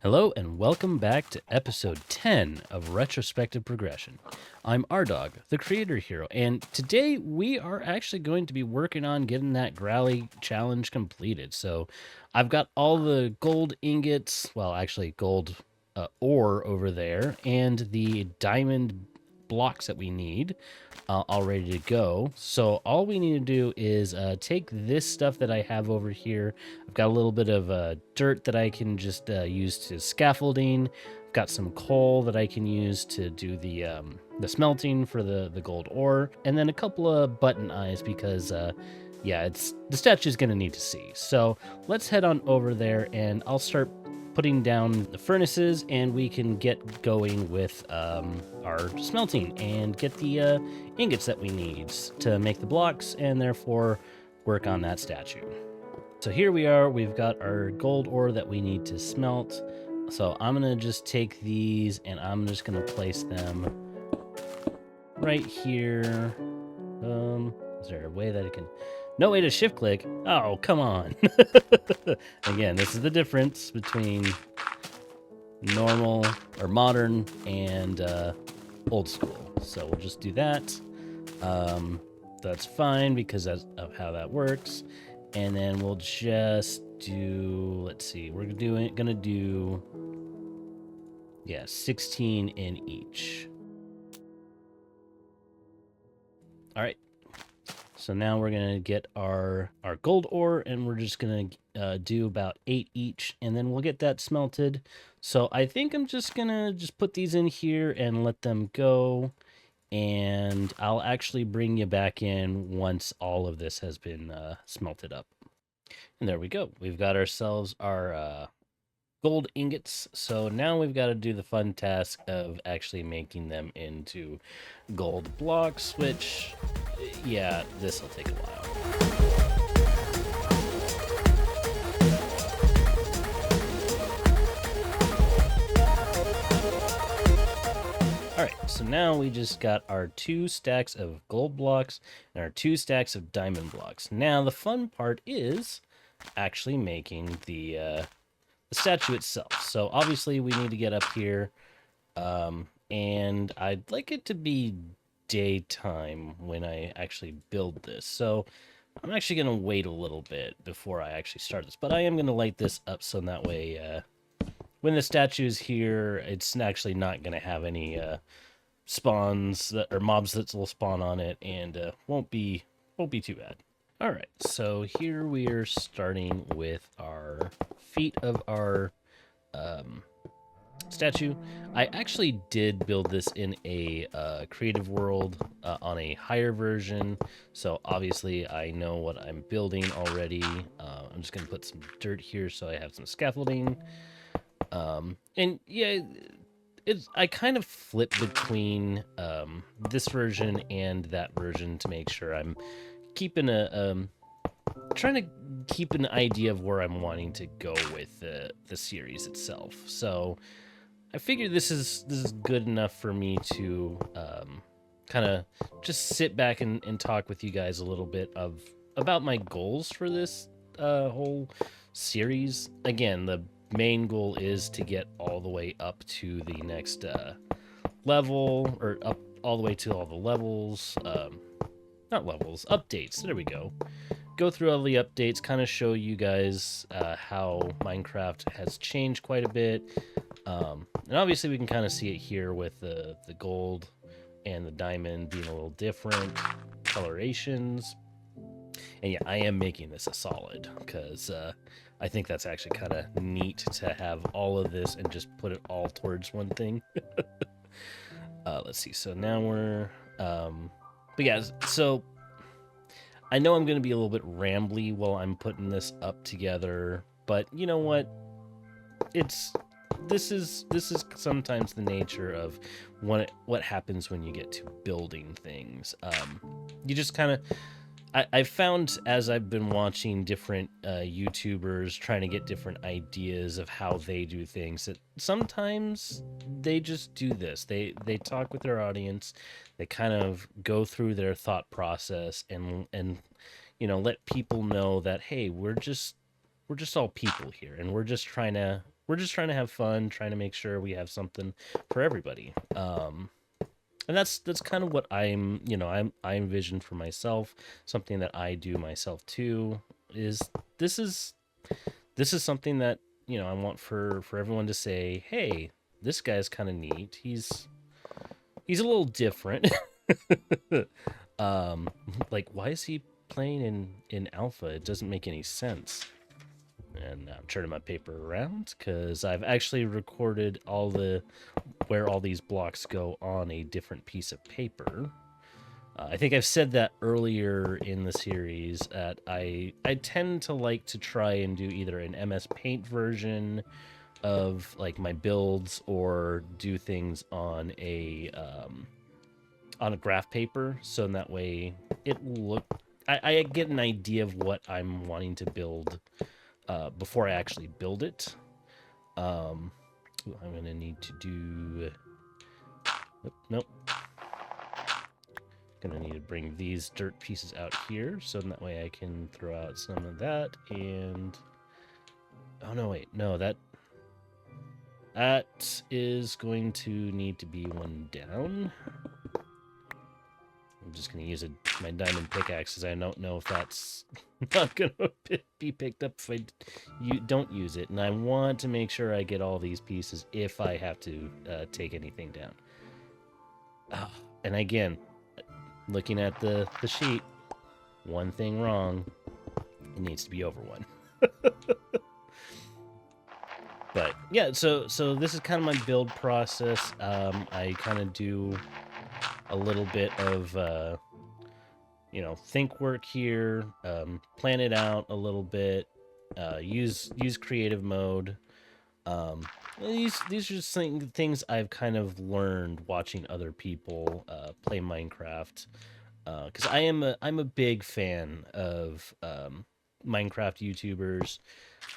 Hello and welcome back to episode 10 of Retrospective Progression. I'm Aredawg, the creator hero, and today we are actually going to be working on getting that Growlie challenge completed. So I've got all the gold ingots, well, actually gold ore over there, and the diamond blocks that we need all ready to go. So all we need to do is take this stuff that I have over here. I've got a little bit of dirt that I can just use to scaffolding. I've got some coal that I can use to do the smelting for the gold ore, and then a couple of button eyes because yeah, it's the statue's gonna need to see. So let's head on over there, and I'll start putting down the furnaces, and we can get going with our smelting and get the ingots that we need to make the blocks and therefore work on that statue. So here we are, we've got our gold ore that we need to smelt. So I'm gonna just take these and I'm just gonna place them right here. Is there a way that I can... No way to shift click? Oh, come on. Again, this is the difference between normal or modern and old school. So we'll just do that. That's fine because of how that works. And then we'll just do, let's see, we're gonna do, yeah, 16 in each. All right. So now we're gonna get our gold ore, and we're just gonna do about 8 each, and then we'll get that smelted. So I think I'm just gonna put these in here and let them go, and I'll actually bring you back in once all of this has been smelted up. And there we go. We've got ourselves our gold ingots. So now we've got to do the fun task of actually making them into gold blocks, which, yeah, this will take a while. All right, so now we just got our 2 stacks of gold blocks and our 2 stacks of diamond blocks. Now the fun part is actually making the statue itself. So obviously we need to get up here, and I'd like it to be daytime when I actually build this. So I'm actually going to wait a little bit before I actually start this, but I am going to light this up so that way when the statue is here, it's actually not going to have any spawns or mobs that will spawn on it, and won't be too bad. All right, so here we are starting with our feet of our statue. I actually did build this in a creative world on a higher version, so obviously I know what I'm building already. I'm just gonna put some dirt here so I have some scaffolding. And yeah, I kind of flip between this version and that version to make sure I'm keeping trying to keep an idea of where I'm wanting to go with the series itself. So I figured this is good enough for me to kind of just sit back and talk with you guys a little bit about my goals for this whole series. Again, the main goal is to get all the way up to the next level, or up all the way to all the levels. Not levels, updates. There we go. Go through all the updates, kind of show you guys how Minecraft has changed quite a bit. And obviously we can kind of see it here with the gold and the diamond being a little different colorations. And yeah, I am making this a solid because I think that's actually kind of neat to have all of this and just put it all towards one thing. Let's see. So now we're... but yeah, so I know I'm going to be a little bit rambly while I'm putting this up together, but you know what? This is sometimes the nature of what happens when you get to building things. You just kind of... I've found as I've been watching different YouTubers trying to get different ideas of how they do things, that sometimes they just do this. They talk with their audience, they kind of go through their thought process and you know, let people know that, hey, we're just all people here, and we're just trying to we're just trying to have fun, trying to make sure we have something for everybody. And that's kind of what I envision for myself, something that I do myself too, is this is something that, I want for everyone to say, hey, this guy's kind of neat. He's a little different. um like, why is he playing in alpha? It doesn't make any sense. And I'm turning my paper around because I've actually recorded where all these blocks go on a different piece of paper. I think I've said that earlier in the series that I tend to like to try and do either an MS Paint version of like my builds, or do things on a graph paper, so in that way I get an idea of what I'm wanting to build before I actually build it. I'm gonna need to do. Nope. Gonna need to bring these dirt pieces out here, so in that way I can throw out some of that. And oh no, wait, no, that is going to need to be one down. I'm just going to use my diamond pickaxe, because I don't know if that's not going to be picked up if you don't use it. And I want to make sure I get all these pieces if I have to take anything down. And again, looking at the sheet, one thing wrong. It needs to be over one. But yeah, so this is kind of my build process. I kind of do a little bit of think work here, plan it out a little bit, use creative mode. These are just things I've kind of learned watching other people play Minecraft, because I'm a big fan of Minecraft YouTubers.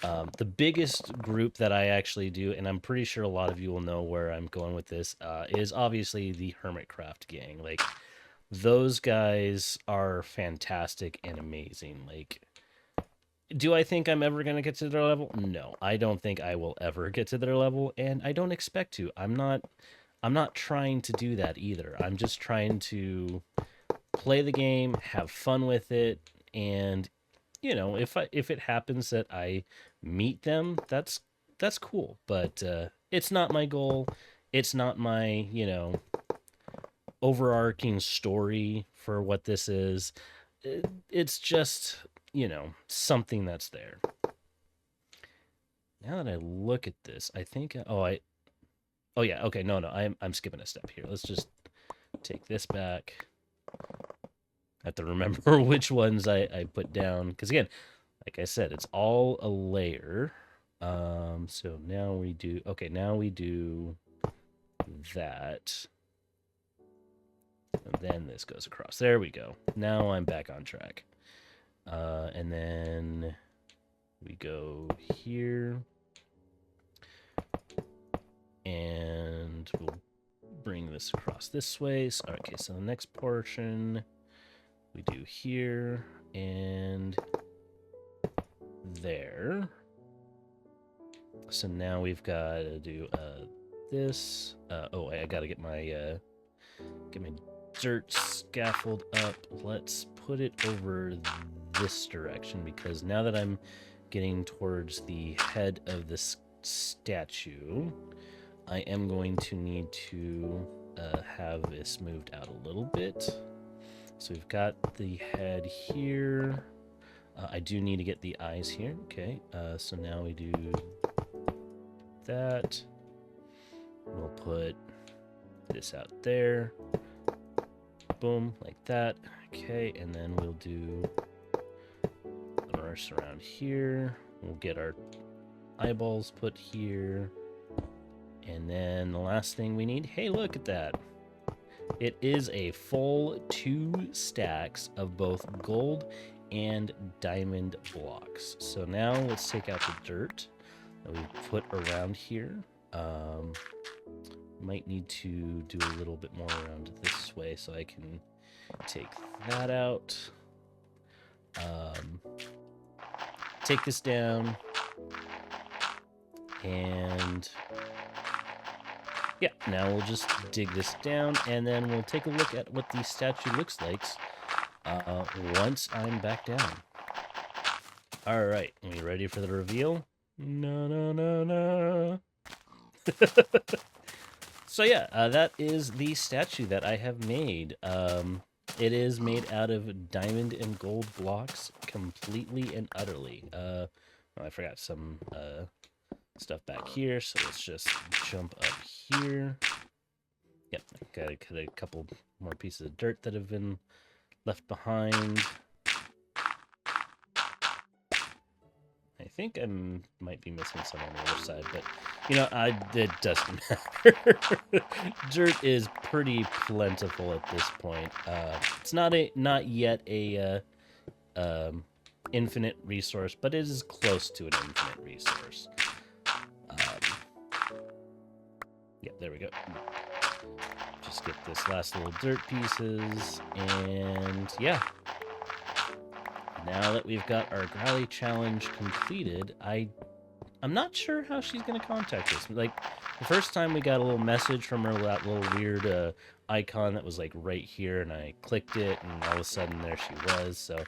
The biggest group that I actually do, and I'm pretty sure a lot of you will know where I'm going with this, is obviously the Hermitcraft gang. Like, those guys are fantastic and amazing. Like, do I think I'm ever going to get to their level? No, I don't think I will ever get to their level, and I don't expect to. I'm not trying to do that either. I'm just trying to play the game, have fun with it, and if it happens that I meet them, that's cool. But it's not my goal. It's not my overarching story for what this is. It's just something that's there. Now that I look at this, I think oh yeah, okay, no, I'm skipping a step here. Let's just take this back. I have to remember which ones I put down, because again, like I said, it's all a layer. So now we do that. And then this goes across. There we go. Now I'm back on track. And then we go here. And we'll bring this across this way. So, okay, so the next portion we do here and there. So now we've got to do this. I got to get my dirt scaffold up. Let's put it over this direction, because now that I'm getting towards the head of this statue, I am going to need to have this moved out a little bit. So we've got the head here. I do need to get the eyes here. Okay, so now we do that. We'll put this out there. Boom, like that. Okay, and then we'll do the rest around here. We'll get our eyeballs put here. And then the last thing we need, hey, look at that. It is a full 2 stacks of both gold and diamond blocks. So now let's take out the dirt that we put around here. Might need to do a little bit more around this way, so I can take that out. Take this down. And yeah, now we'll just dig this down, and then we'll take a look at what the statue looks like once I'm back down. All right, are you ready for the reveal? No, no, no, no. So yeah, that is the statue that I have made. It is made out of diamond and gold blocks, completely and utterly. Well, I forgot some stuff back here, so let's just jump up here. Yep, gotta cut a couple more pieces of dirt that have been left behind. I think I might be missing some on the other side, but you know, it doesn't matter. Dirt is pretty plentiful at this point. It's not yet a infinite resource, but it is close to an infinite resource. Yeah, there we go. Just get this last little dirt pieces, and yeah. Now that we've got our Growlie challenge completed, I'm not sure how she's going to contact us. Like, the first time we got a little message from her, that little weird icon that was, like, right here, and I clicked it, and all of a sudden there she was. So,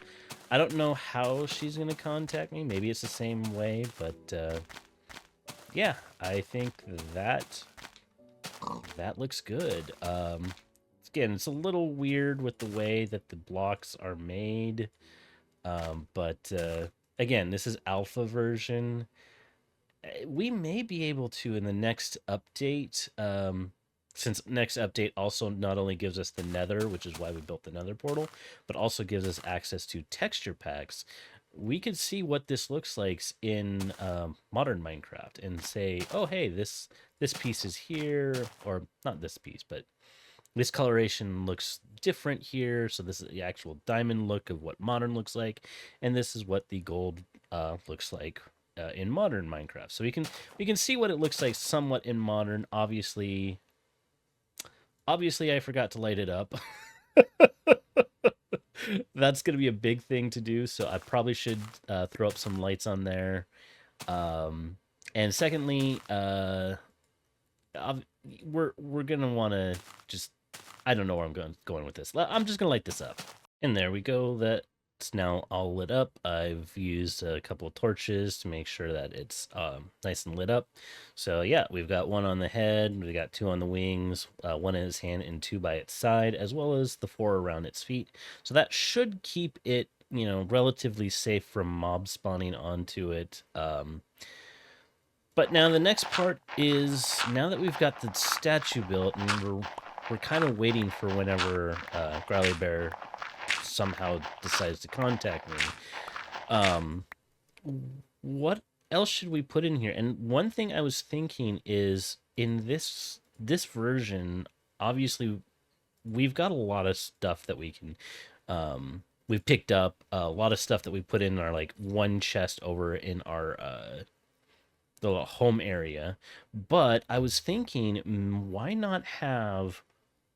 I don't know how she's going to contact me. Maybe it's the same way, but, yeah, I think that looks good. Again, it's a little weird with the way that the blocks are made, but again, this is alpha version. We may be able to in the next update, since next update also not only gives us the nether, which is why we built the nether portal, but also gives us access to texture packs. We could see what this looks like in modern Minecraft and say, oh, hey, this piece is here, or not this piece, but this coloration looks different here. So this is the actual diamond look of what modern looks like, and this is what the gold looks like in modern Minecraft. So we can see what it looks like somewhat in modern. Obviously, I forgot to light it up. That's going to be a big thing to do, so I probably should throw up some lights on there. And secondly, we're going to want to just, I don't know where I'm going with this. I'm just going to light this up. And there we go. That's now all lit up. I've used a couple of torches to make sure that it's nice and lit up. So yeah, we've got one on the head, we got two on the wings, one in its hand and two by its side, as well as the four around its feet. So that should keep it, you know, relatively safe from mob spawning onto it. But now the next part is, now that we've got the statue built, and we're kind of waiting for whenever Growlie Bear somehow decides to contact me. What else should we put in here? And one thing I was thinking is, in this version, obviously we've got a lot of stuff that we can we've picked up, a lot of stuff that we put in our like one chest over in our the home area. But I was thinking, why not have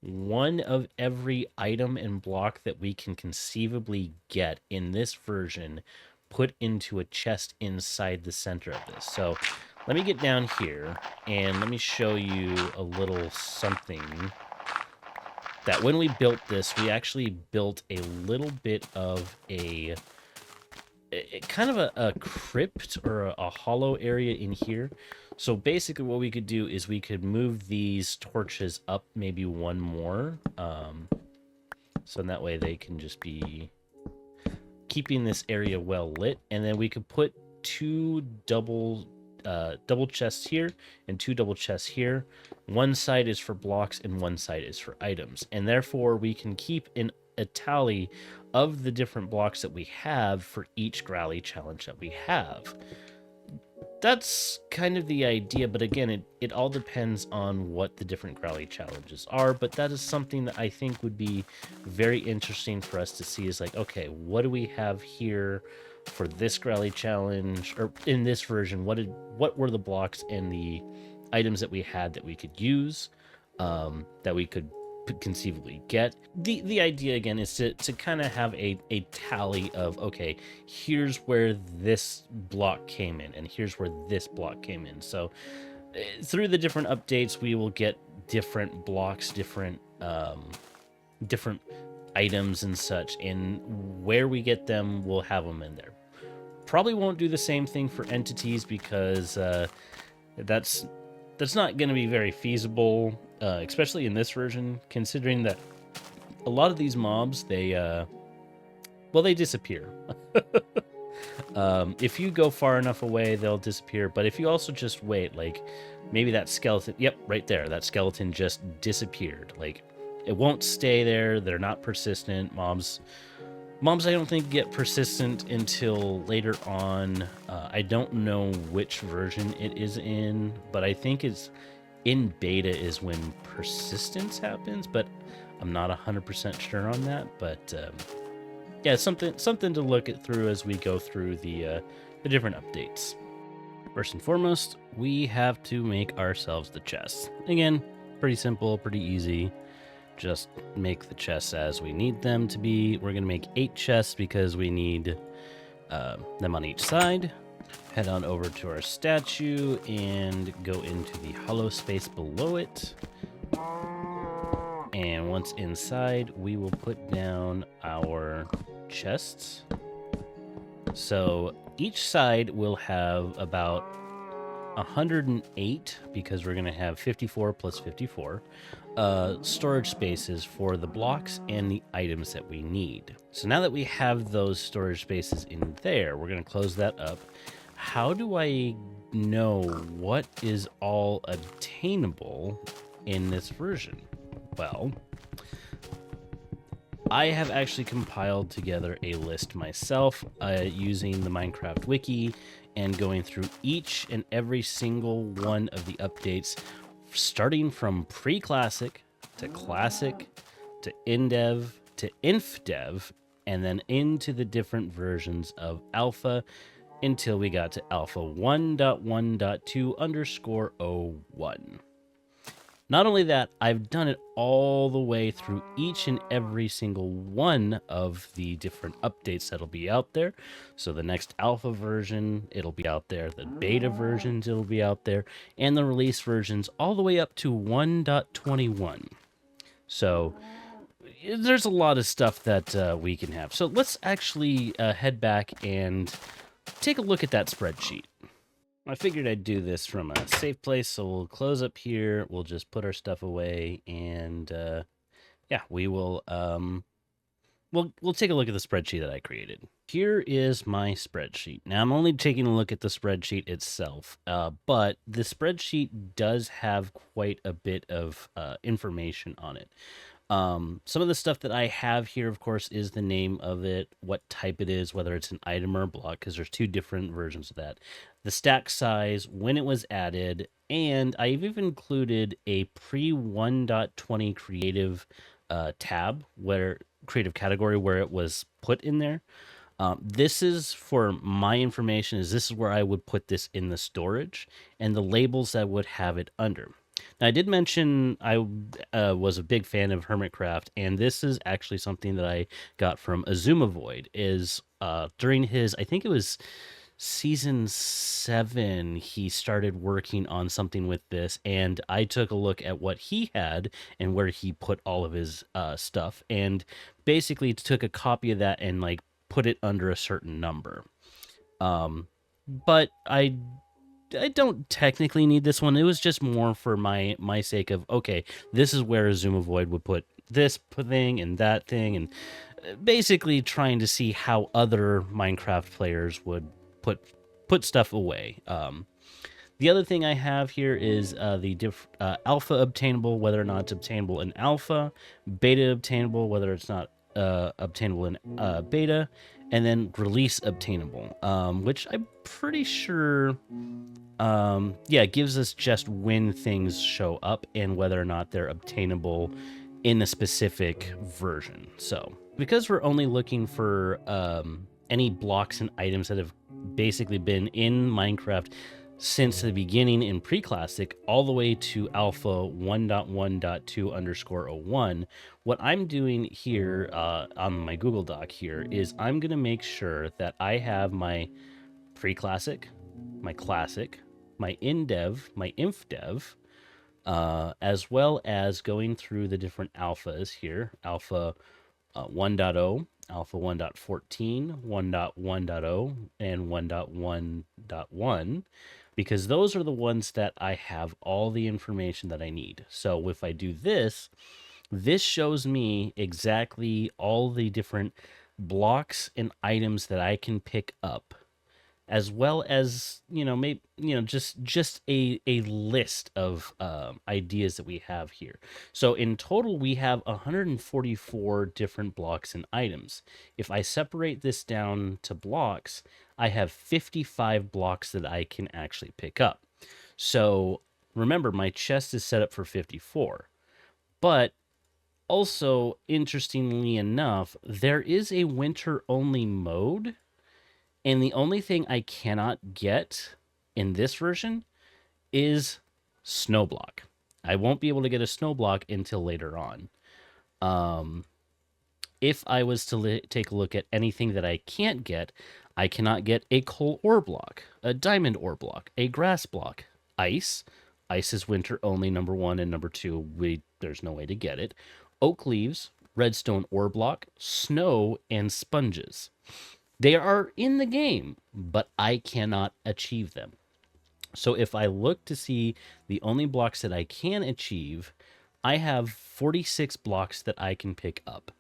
one of every item and block that we can conceivably get in this version put into a chest inside the center of this? So let me get down here and let me show you a little something that when we built this, we actually built a little bit of a kind of a crypt or a hollow area in here. So basically what we could do is we could move these torches up maybe one more. So in that way they can just be keeping this area well lit. And then we could put two double chests here and two double chests here. One side is for blocks and one side is for items. And therefore we can keep a tally of the different blocks that we have for each Growlie challenge that we have. That's kind of the idea, but again, it all depends on what the different Growlie challenges are, but that is something that I think would be very interesting for us to see, is like, okay, what do we have here for this Growlie challenge, or in this version, what were the blocks and the items that we had that we could use, that we could conceivably get. The idea again is to kind of have a tally of, okay, here's where this block came in and here's where this block came in. So through the different updates, we will get different blocks, different items and such, and where we get them, we'll have them in there. Probably won't do the same thing for entities because that's not going to be very feasible, especially in this version, considering that a lot of these mobs, they disappear. If you go far enough away, they'll disappear. But if you also just wait, like maybe that skeleton, yep, right there, that skeleton just disappeared. Like it won't stay there. They're not persistent. Mobs, I don't think get persistent until later on. I don't know which version it is in, but I think it's in beta is when persistence happens, but I'm not 100% sure on that. But yeah, something to look at through as we go through the different updates. First and foremost, we have to make ourselves the chests. Again, pretty simple, pretty easy. Just make the chests as we need them to be. We're going to make 8 chests because we need them on each side. Head on over to our statue and go into the hollow space below it. And once inside, we will put down our chests. So each side will have about 108, because we're going to have 54 plus 54 storage spaces for the blocks and the items that we need. So now that we have those storage spaces in there, we're going to close that up. How do I know what is all obtainable in this version? Well, I have actually compiled together a list myself using the Minecraft wiki and going through each and every single one of the updates, starting from pre-classic to classic to indev to infdev, and then into the different versions of alpha until we got to alpha 1.1.2_01. Not only that, I've done it all the way through each and every single one of the different updates that'll be out there. So the next alpha version, it'll be out there. The beta versions, it'll be out there. And the release versions all the way up to 1.21. So there's a lot of stuff that we can have. So let's actually head back and take a look at that spreadsheet. I figured I'd do this from a safe place, so we'll close up here. We'll just put our stuff away, and yeah, we will. We'll take a look at the spreadsheet that I created. Here is my spreadsheet. Now I'm only taking a look at the spreadsheet itself, but the spreadsheet does have quite a bit of information on it. Some of the stuff that I have here, of course, is the name of it, what type it is, whether it's an item or a block, because there's 2 different versions of that. The stack size, when it was added, and I've even included a pre-1.20 creative tab, where creative category, where it was put in there. This is for my information, is this is where I would put this in the storage, and the labels that would have it under. Now, I did mention I was a big fan of Hermitcraft, and this is actually something that I got from Azumavoid. Is during his, I think it was season 7, he started working on something with this, and I took a look at what he had and where he put all of his stuff, and basically took a copy of that and like put it under a certain number. But I don't technically need this one. It was just more for my sake of, okay, this is where Azumavoid would put this thing and that thing, and basically trying to see how other Minecraft players would put stuff away. The other thing I have here is the alpha obtainable, whether or not it's obtainable in alpha, beta obtainable, whether it's not obtainable in beta, and then release obtainable, which I'm pretty sure gives us just when things show up and whether or not they're obtainable in a specific version. So because we're only looking for any blocks and items that have basically been in Minecraft since the beginning in pre-classic all the way to alpha 1.1.2_01. What I'm doing here on my Google Doc here is I'm going to make sure that I have my pre-classic, my classic, my in-dev, my inf-dev, as well as going through the different alphas here, alpha 1.0, alpha 1.14, 1.1.0, and 1.1.1, because those are the ones that I have all the information that I need. So if I do this, this shows me exactly all the different blocks and items that I can pick up, as well as maybe just a list of ideas that we have here. So in total we have 144 different blocks and items. If I separate this down to blocks, I have 55 blocks that I can actually pick up. So remember, my chest is set up for 54, but also interestingly enough, there is a winter only mode, and the only thing I cannot get in this version is snow block. I won't be able to get a snow block until later on. If I was to take a look at anything that I can't get, I cannot get a coal ore block, a diamond ore block, a grass block, ice. Ice is winter only, number 1, and number 2, there's no way to get it. Oak leaves, redstone ore block, snow, and sponges. They are in the game, but I cannot achieve them. So if I look to see the only blocks that I can achieve, I have 46 blocks that I can pick up.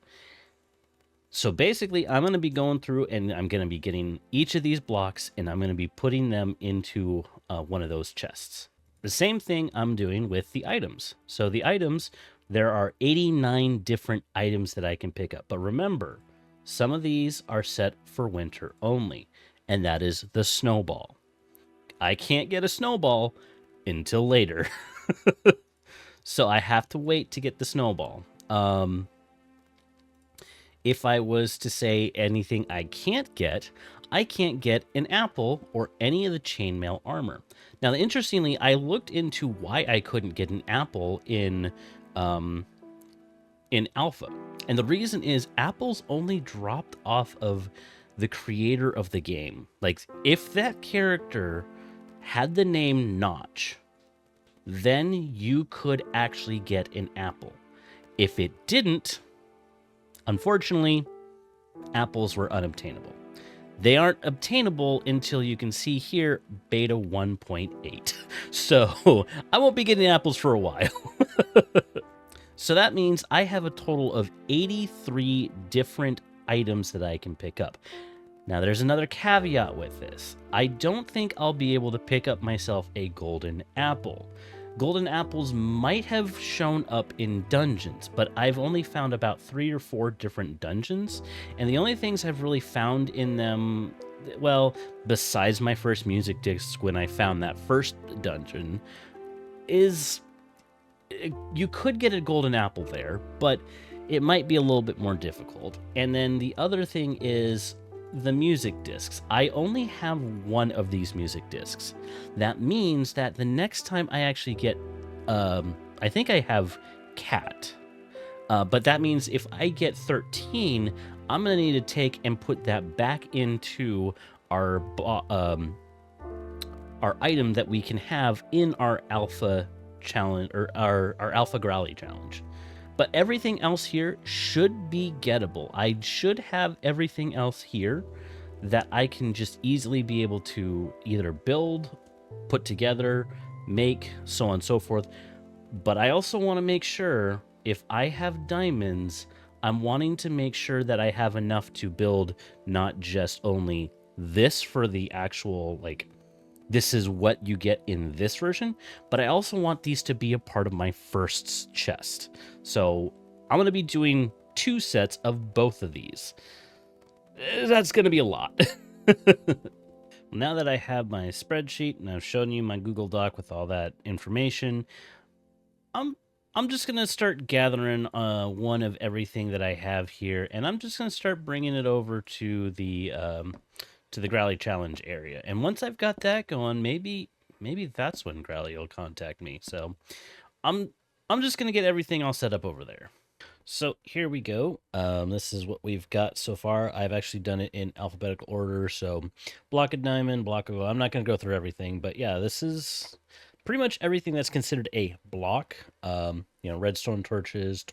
So basically, I'm going to be going through and I'm going to be getting each of these blocks and I'm going to be putting them into one of those chests. The same thing I'm doing with the items. So the items, there are 89 different items that I can pick up. But remember, some of these are set for winter only, and that is the snowball. I can't get a snowball until later. So I have to wait to get the snowball. If I was to say anything I can't get an apple or any of the chainmail armor. Now, interestingly, I looked into why I couldn't get an apple in alpha. And the reason is apples only dropped off of the creator of the game. Like, if that character had the name Notch, then you could actually get an apple. If it didn't, unfortunately, apples were unobtainable. They aren't obtainable until you can see here, beta 1.8. So I won't be getting apples for a while. So that means I have a total of 83 different items that I can pick up. Now, there's another caveat with this. I don't think I'll be able to pick up myself a golden apple. Golden apples might have shown up in dungeons, but I've only found about 3 or 4 different dungeons, and the only things I've really found in them, well, besides my first music disc when I found that first dungeon, is you could get a golden apple there, but it might be a little bit more difficult. And then the other thing is the music discs. I only have one of these music discs. That means that the next time I actually get, I think I have cat, but that means if I get 13, I'm going to need to take and put that back into our item that we can have in our alpha challenge, or our alpha Growlie challenge. But everything else here should be gettable. I should have everything else here that I can just easily be able to either build, put together, make, so on and so forth. But I also want to make sure if I have diamonds, I'm wanting to make sure that I have enough to build not just only this for the actual, like, this is what you get in this version, but I also want these to be a part of my first chest. So I'm going to be doing 2 sets of both of these. That's going to be a lot. Now that I have my spreadsheet and I've shown you my Google Doc with all that information, I'm just going to start gathering one of everything that I have here, and I'm just going to start bringing it over to the Growlie challenge area. And once I've got that going, maybe maybe that's when Growlie will contact me. So I'm just gonna get everything all set up over there. So here we go. This is what we've got so far. I've actually done it in alphabetical order. So block of diamond, block of, I'm not going to go through everything, but yeah, this is pretty much everything that's considered a block. Redstone torches,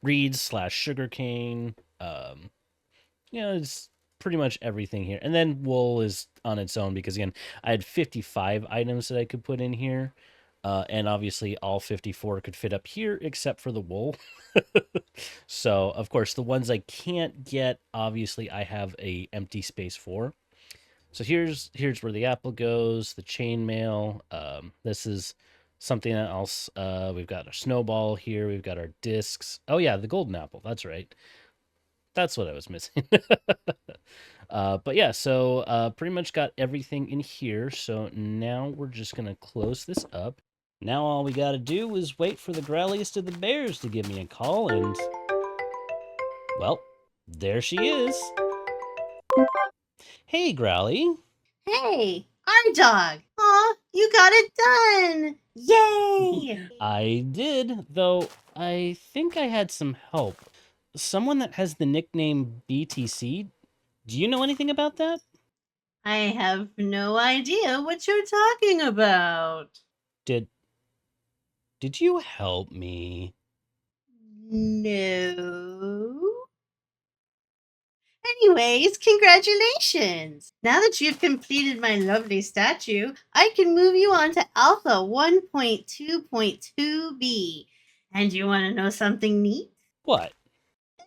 reeds / sugarcane. It's pretty much everything here. And then wool is on its own because, again, I had 55 items that I could put in here. And obviously all 54 could fit up here except for the wool. So, of course, the ones I can't get, obviously I have a empty space for. So here's where the apple goes, the chainmail. This is something else. We've got our snowball here. We've got our discs. Oh, yeah, the golden apple. That's right. That's what I was missing. But yeah, so pretty much got everything in here. So now we're just going to close this up. Now all we got to do is wait for the growliest of the bears to give me a call, and, well, there she is. Hey, Growlie. Hey, Aredawg! Aw, you got it done! Yay! I did, though I think I had some help. Someone that has the nickname BTC. Do you know anything about that? I have no idea what you're talking about. Did you help me? No. Anyways, congratulations! Now that you've completed my lovely statue, I can move you on to Alpha 1.2.2b. And you want to know something neat? What?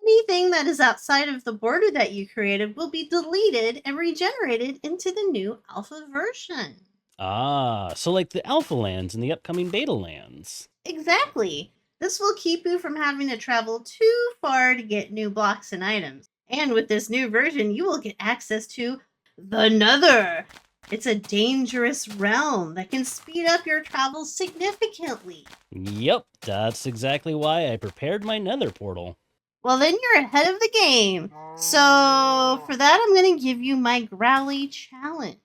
Anything that is outside of the border that you created will be deleted and regenerated into the new alpha version. Ah, so like the alpha lands and the upcoming beta lands. Exactly. This will keep you from having to travel too far to get new blocks and items. And with this new version, you will get access to the Nether. It's a dangerous realm that can speed up your travels significantly. Yep, that's exactly why I prepared my Nether portal. Well, then you're ahead of the game. So, for that, I'm going to give you my Growlie challenge.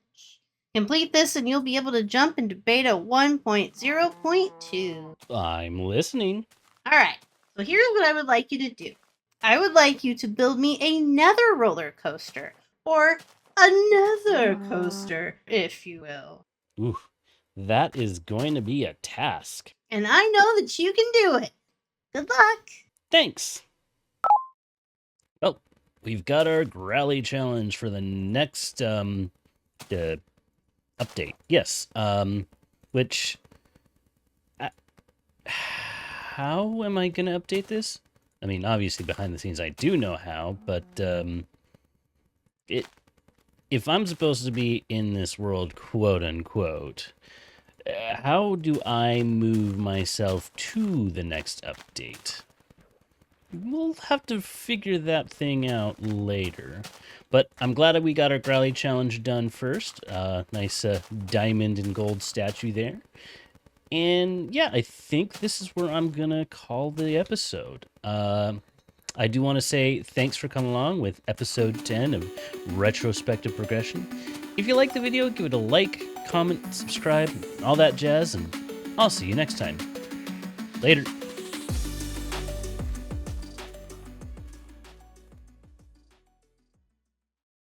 Complete this and you'll be able to jump into beta 1.0.2. I'm listening. Alright, so here's what I would like you to do. I would like you to build me a nether roller coaster, or another coaster, if you will. Ooh, that is going to be a task. And I know that you can do it. Good luck. Thanks. Well, we've got our Growlie challenge for the next update. Yes. Which how am I going to update this? I mean, obviously behind the scenes I do know how, but if I'm supposed to be in this world, quote unquote, how do I move myself to the next update? We'll have to figure that thing out later. But I'm glad that we got our Growlie challenge done first. Nice diamond and gold statue there. And yeah, I think this is where I'm going to call the episode. I do want to say thanks for coming along with episode 10 of Retrospective Progression. If you like the video, give it a like, comment, subscribe, all that jazz, and I'll see you next time. Later.